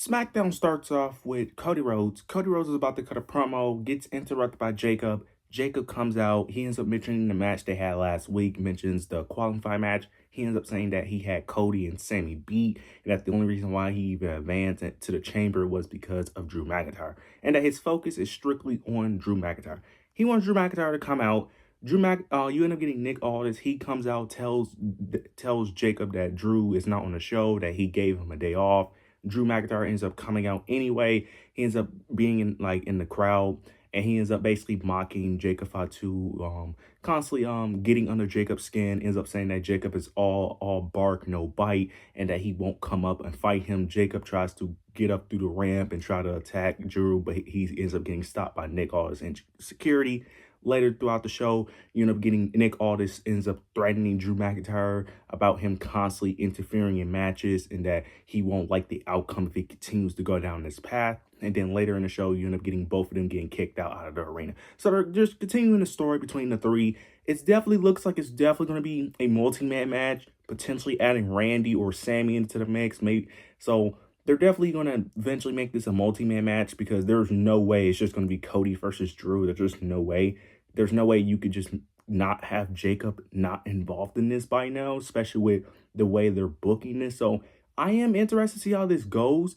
Smackdown starts off with Cody Rhodes. Cody Rhodes is about to cut a promo, gets interrupted by Jacob. Jacob comes out. He ends up mentioning the match they had last week, mentions the qualifying match. He ends up saying that he had Cody and Sami beat, and that the only reason why he even advanced to the chamber was because of Drew McIntyre, and that his focus is strictly on Drew McIntyre. He wants Drew McIntyre to come out. You end up getting Nick Aldis. He comes out, tells Jacob that Drew is not on the show, that he gave him a day off. Drew McIntyre ends up coming out anyway. He ends up being in the crowd, and he ends up basically mocking Jacob Fatu, constantly getting under Jacob's skin. Ends up saying that Jacob is all bark, no bite, and that he won't come up and fight him. Jacob tries to get up through the ramp and try to attack Drew, but he ends up getting stopped by Nick Aldis and security. Later throughout the show, you end up getting Nick Aldis ends up threatening Drew McIntyre about him constantly interfering in matches and that he won't like the outcome if he continues to go down this path. And then later in the show, you end up getting both of them getting kicked out of the arena. So they're just continuing the story between the three. It definitely looks like it's definitely going to be a multi-man match, potentially adding Randy or Sami into the mix. Maybe so. They're definitely going to eventually make this a multi-man match because there's no way it's just going to be Cody versus Drew. There's just no way. There's no way you could just not have Jacob not involved in this by now, especially with the way they're booking this. So I am interested to see how this goes.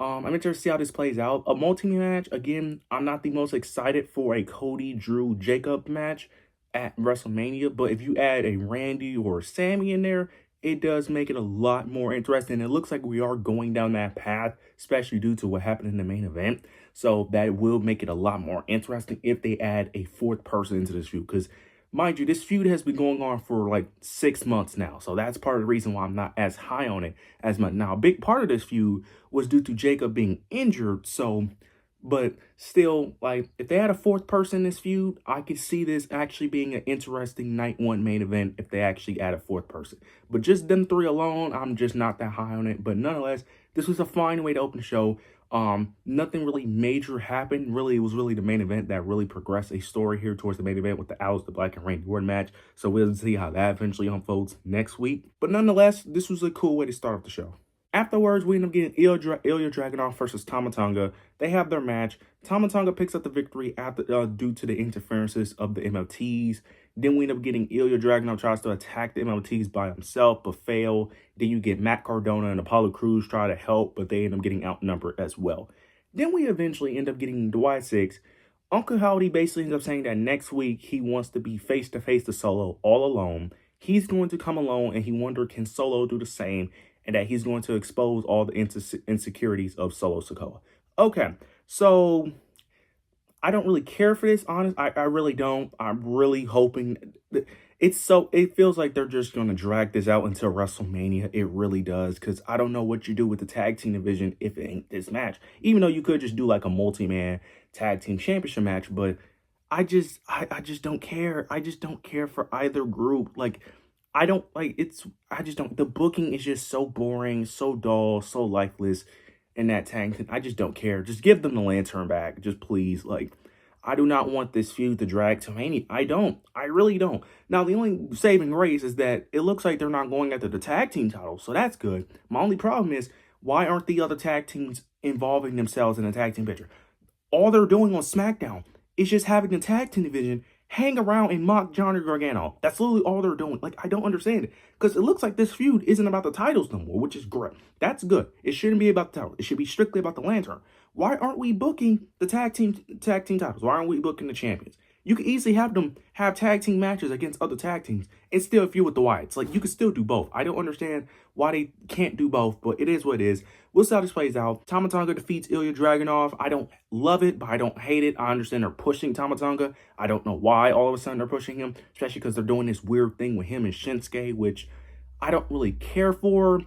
I'm interested to see how this plays out. A multi-man match, again, I'm not the most excited for a Cody, Drew, Jacob match at WrestleMania. But if you add a Randy or a Sami in there, it does make it a lot more interesting. It looks like we are going down that path, especially due to what happened in the main event. So that will make it a lot more interesting if they add a fourth person into this feud. Because, mind you, this feud has been going on for like 6 months now. So that's part of the reason why I'm not as high on it as much. Now, a big part of this feud was due to Jacob being injured. But still, like, if they had a fourth person in this feud, I could see this actually being an interesting night one main event if they actually add a fourth person. But just them three alone, I'm just not that high on it. But nonetheless, this was a fine way to open the show. Nothing really major happened. Really, it was really the main event that really progressed a story here towards the main event with the Aleister Black and Randy Orton match. So we'll see how that eventually unfolds next week. But nonetheless, this was a cool way to start off the show. Afterwards, we end up getting Ilya Dragunov versus Tama Tonga. They have their match. Tama Tonga picks up the victory after due to the interferences of the MLTs. Then we end up getting Ilya Dragunov tries to attack the MLTs by himself, but fail. Then you get Matt Cardona and Apollo Crews try to help, but they end up getting outnumbered as well. Then we eventually end up getting Dwight Six. Uncle Howdy basically ends up saying that next week he wants to be face-to-face to Solo all alone. He's going to come alone, and he wonders, can Solo do the same? And that he's going to expose all the insecurities of Solo Sikoa. Okay, so I don't really care for this, honest. I really don't. I'm really hoping it feels like they're just going to drag this out until WrestleMania. It really does, because I don't know what you do with the tag team division if it ain't this match. Even though you could just do like a multi-man tag team championship match, but I just don't care. I just don't care for either group. Like, I just don't, the booking is just so boring, so dull, so lifeless in that tag. I just don't care. Just give them the lantern back. Just please. Like, I do not want this feud to drag to Mania. I don't. I really don't. Now, the only saving grace is that it looks like they're not going after the tag team titles, so that's good. My only problem is, why aren't the other tag teams involving themselves in the tag team picture? All they're doing on SmackDown is just having the tag team division hang around and mock Johnny Gargano. That's literally all they're doing. Like, I don't understand it. Because it looks like this feud isn't about the titles no more, which is great. That's good. It shouldn't be about the titles. It should be strictly about the lantern. Why aren't we booking the tag team titles? Why aren't we booking the champions? You could easily have them have tag team matches against other tag teams and still feud with the Wyatts. Like, you could still do both. I don't understand why they can't do both, but it is what it is. We'll see how this plays out. Tama Tonga defeats Ilya Dragunov. I don't love it, but I don't hate it. I understand they're pushing Tama Tonga. I don't know why all of a sudden they're pushing him, especially because they're doing this weird thing with him and Shinsuke, which I don't really care for.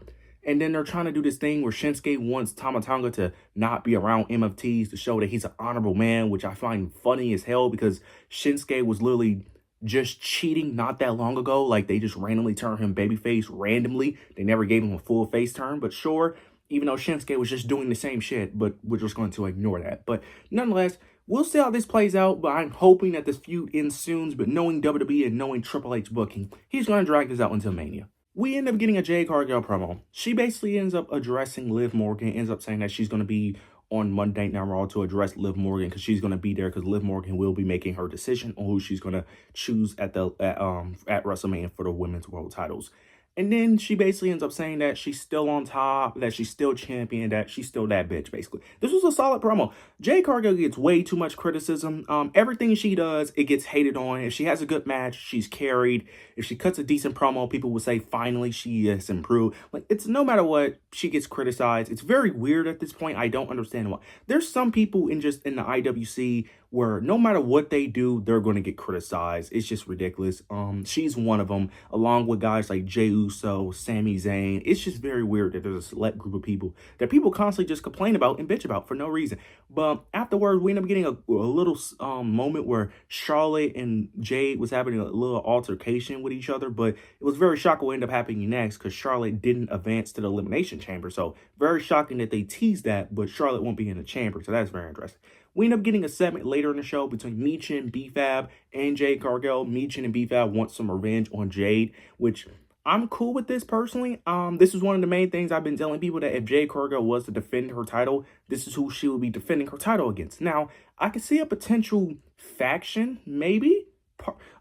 And then they're trying to do this thing where Shinsuke wants Tama Tonga to not be around MFTs to show that he's an honorable man, which I find funny as hell because Shinsuke was literally just cheating not that long ago. Like, they just randomly turned him babyface randomly. They never gave him a full face turn, but sure, even though Shinsuke was just doing the same shit, but we're just going to ignore that. But nonetheless, we'll see how this plays out, but I'm hoping that this feud ends soon. But knowing WWE and knowing Triple H booking, he's going to drag this out until Mania. we end up getting a Jade Cargill promo. She basically ends up addressing Liv Morgan, ends up saying that she's going to be on Monday Night Raw to address Liv Morgan because she's going to be there because Liv Morgan will be making her decision on who she's going to choose at WrestleMania for the women's world titles. And then she basically ends up saying that she's still on top, that she's still champion, that she's still that bitch, basically. This was a solid promo. Jade Cargill gets way too much criticism. Everything she does, it gets hated on. If she has a good match, she's carried. If she cuts a decent promo, people will say, finally, she has improved. Like, it's no matter what, she gets criticized. It's very weird at this point. I don't understand why. There's some people in the IWC where no matter what they do, they're going to get criticized. It's just ridiculous. She's one of them, along with guys like Jey Uso, Sami Zayn. It's just very weird that there's a select group of people that people constantly just complain about and bitch about for no reason. But afterwards, we end up getting a little moment where Charlotte and Jade was having a little altercation with each other, but it was very shocking what ended up happening next because Charlotte didn't advance to the Elimination Chamber. So very shocking that they teased that, but Charlotte won't be in the chamber. So that's very interesting. We end up getting a segment later in the show between Michin, B-Fab, and Jade Cargill. Michin and B-Fab want some revenge on Jade, which I'm cool with this personally. This is one of the main things I've been telling people, that if Jade Cargill was to defend her title, this is who she would be defending her title against. Now, I could see a potential faction, maybe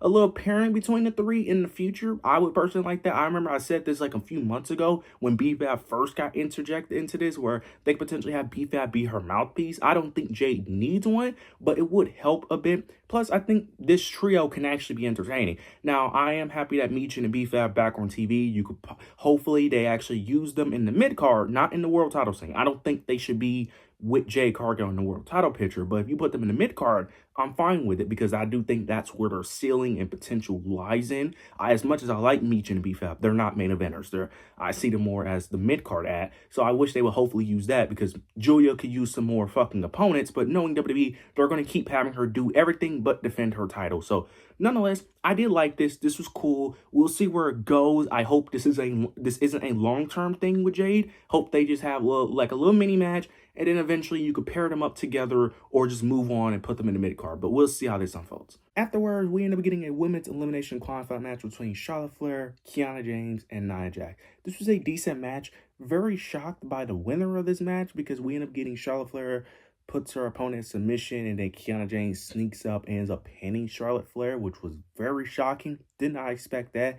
a little pairing between the three in the future. I would personally like that. I remember I said this like a few months ago when B-Fab first got interjected into this, where they could potentially have B-Fab be her mouthpiece. I don't think Jade needs one, but it would help a bit. Plus, I think this trio can actually be entertaining. Now, I am happy that Michin and B-Fab back on TV. You could hopefully they actually use them in the mid-card, not in the world title scene. I don't think they should be with Jade Cargill in the world title picture, but if you put them in the mid-card, I'm fine with it because I do think that's where their ceiling and potential lies in. As much as I like Michin and B-Fab, they're not main eventers. I see them more as the mid-card ad, so I wish they would hopefully use that because Julia could use some more fucking opponents, but knowing WWE, they're going to keep having her do everything but defend her title. So nonetheless, I did like this. This was cool. We'll see where it goes. I hope this isn't a long-term thing with Jade. Hope they just have a little mini match, and then eventually you could pair them up together or just move on and put them in the mid-card. But we'll see how this unfolds. Afterwards, we end up getting a women's elimination qualifier match between Charlotte Flair, Kiana James, and Nia Jax. This was a decent match. Very shocked by the winner of this match because we end up getting Charlotte Flair puts her opponent in submission, and then Kiana James sneaks up and ends up pinning Charlotte Flair, which was very shocking. Did not expect that.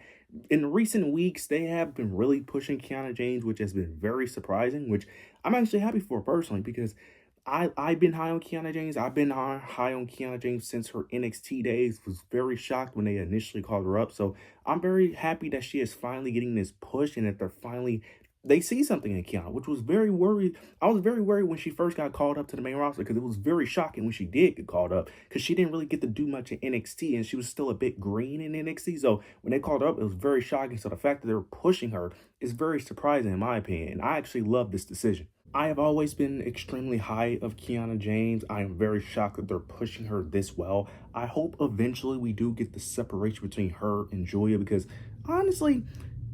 In recent weeks, they have been really pushing Kiana James, which has been very surprising, which I'm actually happy for personally because I've been high on Kiana James. I've been high on Kiana James since her NXT days. Was very shocked when they initially called her up. So I'm very happy that she is finally getting this push and that they see something in Kiana, which was very worried. I was very worried when she first got called up to the main roster because it was very shocking when she did get called up because she didn't really get to do much in NXT and she was still a bit green in NXT. So when they called her up, it was very shocking. So the fact that they were pushing her is very surprising in my opinion. And I actually love this decision. I have always been extremely high of Kiana James. I am very shocked that they're pushing her this well. I hope eventually we do get the separation between her and Julia because honestly,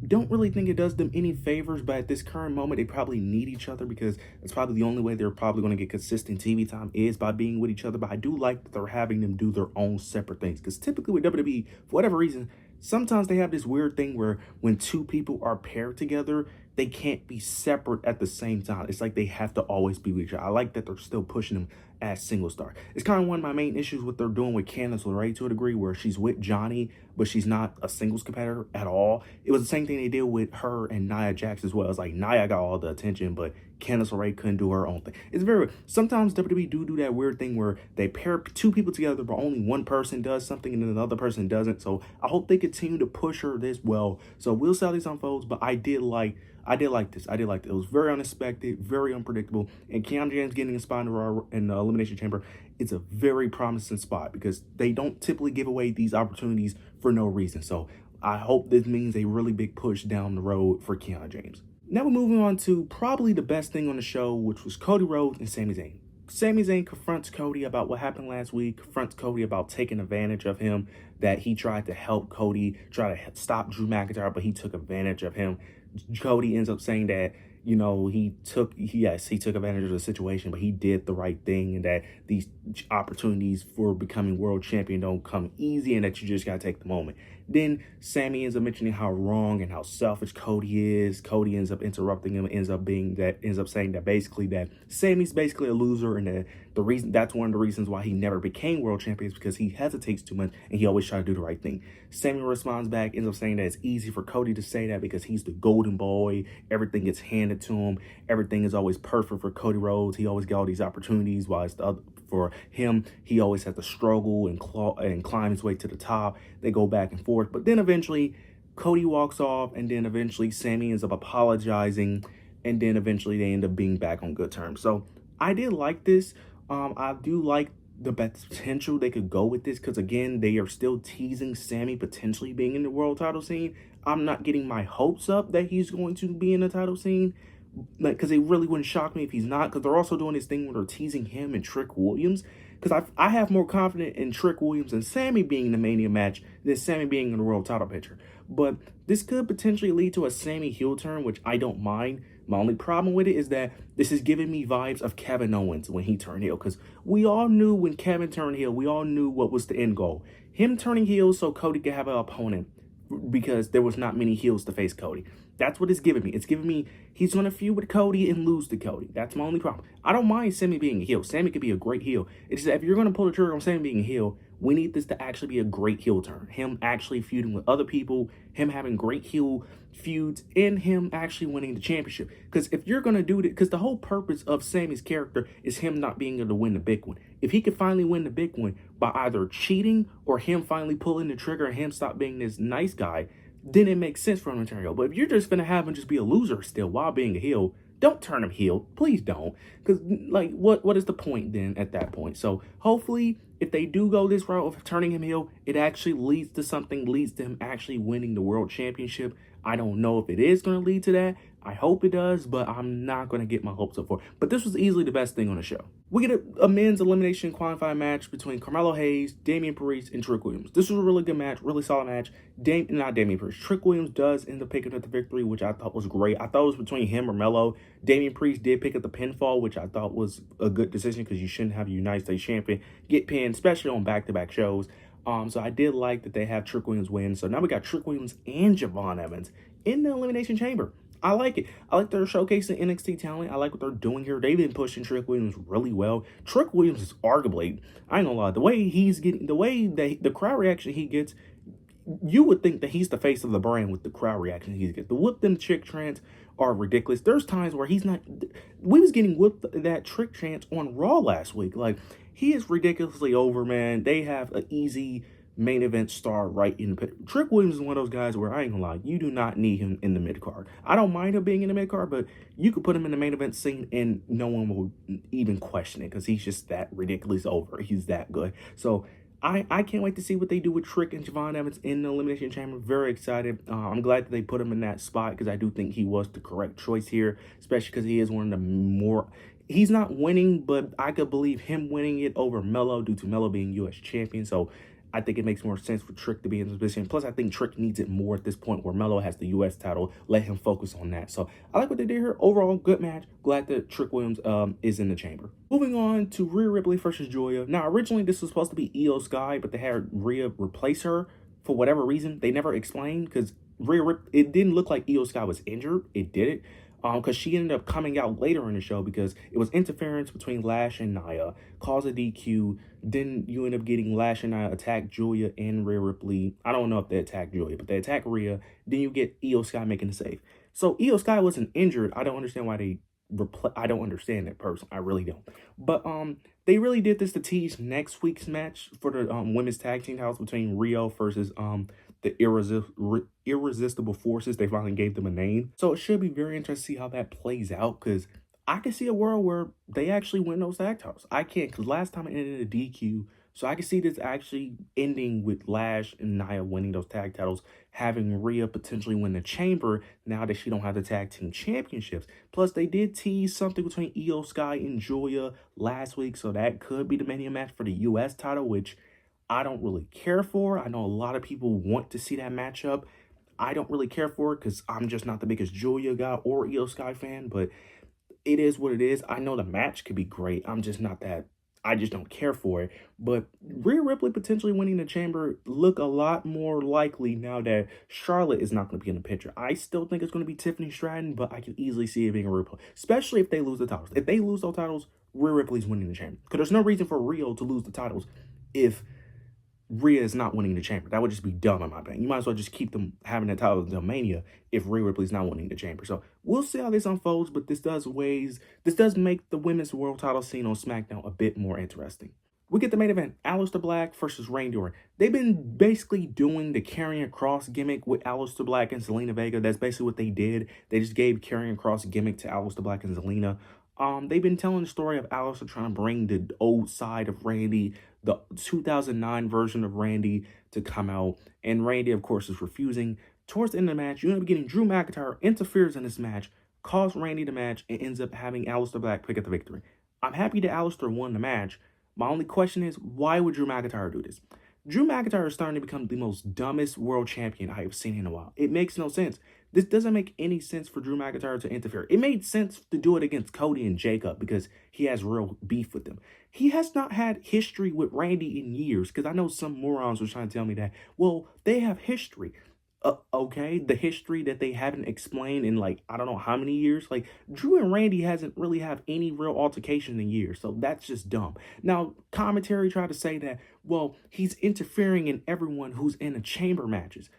don't really think it does them any favors, but at this current moment, they probably need each other because it's probably the only way they're probably going to get consistent TV time is by being with each other. But I do like that they're having them do their own separate things because typically with WWE, for whatever reason, sometimes they have this weird thing where when two people are paired together, they can't be separate at the same time. It's like they have to always be with each other. I like that they're still pushing them as single star. It's kind of one of my main issues with they're doing with Candice LeRae to a degree where she's with Johnny, but she's not a singles competitor at all. It was the same thing they did with her and Nia Jax as well. It's like Nia got all the attention, but Candice LeRae couldn't do her own thing. It's very, sometimes WWE do that weird thing where they pair two people together, but only one person does something and then another person doesn't. So I hope they continue to push her this well. So we'll see how this unfolds, but I did like this. It was very unexpected, very unpredictable. And Kiana James getting a spot in the Elimination Chamber, it's a very promising spot because they don't typically give away these opportunities for no reason. So I hope this means a really big push down the road for Kiana James. Now we're moving on to probably the best thing on the show, which was Cody Rhodes and Sami Zayn. Sami Zayn confronts Cody about what happened last week, confronts Cody about taking advantage of him, that he tried to help Cody, try to stop Drew McIntyre, but he took advantage of him. Cody ends up saying that, you know, he took advantage of the situation, but he did the right thing and that these opportunities for becoming world champion don't come easy and that you just got to take the moment. Then Sami ends up mentioning how wrong and how selfish Cody is. Cody ends up interrupting him, ends up saying that basically that Sami's basically a loser, and that the reason that's one of the reasons why he never became world champion is because he hesitates too much and he always tries to do the right thing. Sami responds back, ends up saying that it's easy for Cody to say that because he's the golden boy. Everything gets handed to him. Everything is always perfect for Cody Rhodes. He always get all these opportunities, while it's the other, for him, he always has to struggle and climb his way to the top. They go back and forth, but then eventually Cody walks off, and then eventually Sami ends up apologizing, and then eventually they end up being back on good terms. So I did like this. I do like the potential they could go with this, because again, they are still teasing Sami potentially being in the world title scene. I'm not getting my hopes up that he's going to be in the title scene, like, because it really wouldn't shock me if he's not, because they're also doing this thing where they're teasing him and Trick Williams, because I have more confidence in Trick Williams and Sami being in the Mania match than Sami being in the world title picture. But this could potentially lead to a Sami heel turn, which I don't mind. My only problem with it is that this is giving me vibes of Kevin Owens when he turned heel, because we all knew when Kevin turned heel, we all knew what was the end goal. Him turning heel so Cody could have an opponent, because there was not many heels to face Cody. That's what it's giving me. It's giving me he's going to feud with Cody and lose to Cody. That's my only problem. I don't mind Sami being a heel. Sami could be a great heel. It's just that if you're going to pull the trigger on Sami being a heel, we need this to actually be a great heel turn. Him actually feuding with other people, him having great heel feuds, and him actually winning the championship. Because if you're going to do it, because the whole purpose of Sami's character is him not being able to win the big one. If he could finally win the big one by either cheating or him finally pulling the trigger and him stop being this nice guy, then it makes sense for him to turn heel. But if you're just going to have him just be a loser still while being a heel, don't turn him heel. Please don't. Because, like, what is the point then at that point? So, hopefully, if they do go this route of turning him heel, it actually leads to something, leads to him actually winning the world championship. I don't know if it is going to lead to that. I hope it does, but I'm not going to get my hopes up for it. But this was easily the best thing on the show. We get a men's elimination qualifying match between Carmelo Hayes, Damian Priest, and Trick Williams. This was a really good match, really solid match. Not Damian Priest. Trick Williams does end up picking up the victory, which I thought was great. I thought it was between him or Melo. Damian Priest did pick up the pinfall, which I thought was a good decision, because you shouldn't have a United States champion get pinned, especially on back-to-back shows. So I did like that they have Trick Williams win. So now we got Trick Williams and Javon Evans in the Elimination Chamber. I like it. I like they're showcasing NXT talent. I like what they're doing here. They've been pushing Trick Williams really well. Trick Williams is arguably, I ain't gonna lie, the way he's getting, the way that the crowd reaction he gets, you would think that he's the face of the brand with the crowd reaction he gets. The whoop them trick chants are ridiculous. There's times where he's not, we was getting whooped that trick chants on Raw last week. Like, he is ridiculously over, man. They have an easy main event star right in the pit. Trick Williams is one of those guys where I ain't gonna lie, you do not need him in the mid card. I don't mind him being in the mid card, but you could put him in the main event scene and no one will even question it, because he's just that ridiculous over. He's that good. So I can't wait to see what they do with Trick and Javon Evans in the Elimination Chamber. Very excited. I'm glad that they put him in that spot, because I do think he was the correct choice here, especially because he is one of the more, he's not winning, but I could believe him winning it over Melo due to Melo being U.S. champion. So I think it makes more sense for Trick to be in this position. Plus, I think Trick needs it more at this point where Melo has the U.S. title. Let him focus on that. So I like what they did here. Overall, good match. Glad that Trick Williams is in the chamber. Moving on to Rhea Ripley versus Julia. Now, originally this was supposed to be Io Sky, but they had Rhea replace her for whatever reason. They never explained, because it didn't look like Io Sky was injured. It did it. Because she ended up coming out later in the show because it was interference between Lash and Nia, caused a DQ. Then you end up getting Lash and Nia attack Julia and Rhea Ripley. I don't know if they attacked Julia, but they attack Rhea. Then you get Io Sky making the save. So Io Sky wasn't injured. I don't understand why they I don't understand that person. I really don't. But they really did this to tease next week's match for the women's tag team house between Rio versus the irresistible forces. They finally gave them a name. So it should be very interesting to see how that plays out, because I can see a world where they actually win those tag titles. I can't, because last time it ended a DQ. So I can see this actually ending with Lash and Nia winning those tag titles, having Rhea potentially win the chamber now that she don't have the tag team championships. Plus, they did tease something between Io Sky and Julia last week, so that could be the Mania match for the U.S. title, which I don't really care for. I know a lot of people want to see that matchup. I don't really care for it because I'm just not the biggest Julia guy or Io Sky fan, but it is what it is. I know the match could be great. I'm just not that. I just don't care for it. But Rhea Ripley potentially winning the chamber look a lot more likely now that Charlotte is not going to be in the picture. I still think it's going to be Tiffany Stratton, but I can easily see it being a Ripley, especially if they lose the titles. If they lose those titles, Rhea Ripley's winning the chamber. Because there's no reason for Rio to lose the titles if Rhea is not winning the chamber. That would just be dumb in my opinion. You might as well just keep them having the title until Mania if Rhea Ripley's not winning the chamber. So we'll see how this unfolds, but this does make the women's world title scene on SmackDown a bit more interesting. We get the main event, Aleister Black versus Randy Orton. They've been basically doing the Karrion Kross gimmick with Aleister Black and Zelina Vega. That's basically what they did. They just gave Karrion Kross gimmick to Aleister Black and Zelina. They've been telling the story of Aleister trying to bring the old side of Randy, the 2009 version of Randy, to come out. And Randy, of course, is refusing. Towards the end of the match, you end up getting Drew McIntyre interferes in this match, costs Randy the match, and ends up having Aleister Black pick up the victory. I'm happy that Aleister won the match. My only question is, why would Drew McIntyre do this? Drew McIntyre is starting to become the most dumbest world champion I have seen in a while. It makes no sense. This doesn't make any sense for Drew McIntyre to interfere. It made sense to do it against Cody and Jacob because he has real beef with them. He has not had history with Randy in years, because I know some morons were trying to tell me that, well, they have history. Okay, the history that they haven't explained in like, I don't know how many years. Like, Drew and Randy hasn't really have any real altercation in years, so that's just dumb. Now, commentary tried to say that, well, he's interfering in everyone who's in the chamber matches.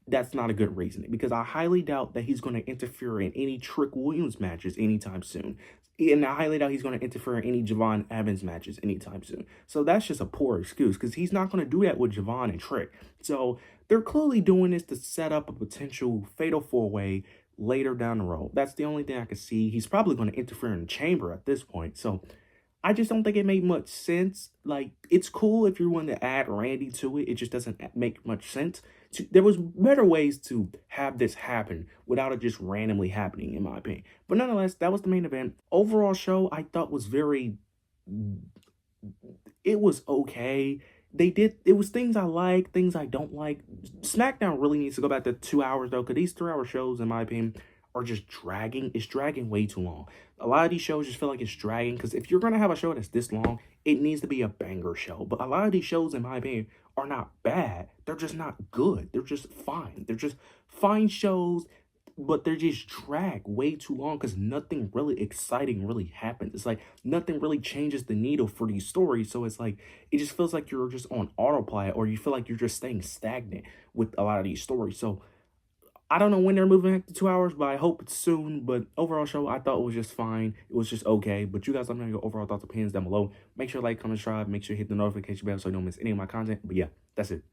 That's not a good reasoning, because I highly doubt that he's going to interfere in any Trick Williams matches anytime soon. And I highly doubt he's going to interfere in any Javon Evans matches anytime soon. So that's just a poor excuse, because he's not going to do that with Javon and Trick. So they're clearly doing this to set up a potential fatal four-way later down the road. That's the only thing I can see. He's probably going to interfere in the chamber at this point. So I just don't think it made much sense. Like, it's cool if you want to add Randy to it. It just doesn't make much sense. There was better ways to have this happen without it just randomly happening, in my opinion. But nonetheless, that was the main event. Overall show, I thought was it was okay. It was things I like, things I don't like. SmackDown really needs to go back to 2 hours, though, because these 3-hour shows, in my opinion, are just dragging. It's dragging way too long. A lot of these shows just feel like it's dragging, because if you're going to have a show that's this long, it needs to be a banger show. But a lot of these shows, in my opinion, are not bad. They're just not good. They're just fine. They're just fine shows, but they're just drag way too long because nothing really exciting really happens. It's like nothing really changes the needle for these stories. So it's like, it just feels like you're just on autopilot, or you feel like you're just staying stagnant with a lot of these stories. So I don't know when they're moving back to 2 hours, but I hope it's soon. But overall show, I thought it was just fine. It was just okay. But you guys let me know your overall thoughts, opinions down below. Make sure to like, comment, subscribe. Make sure you hit the notification bell so you don't miss any of my content. But yeah, that's it.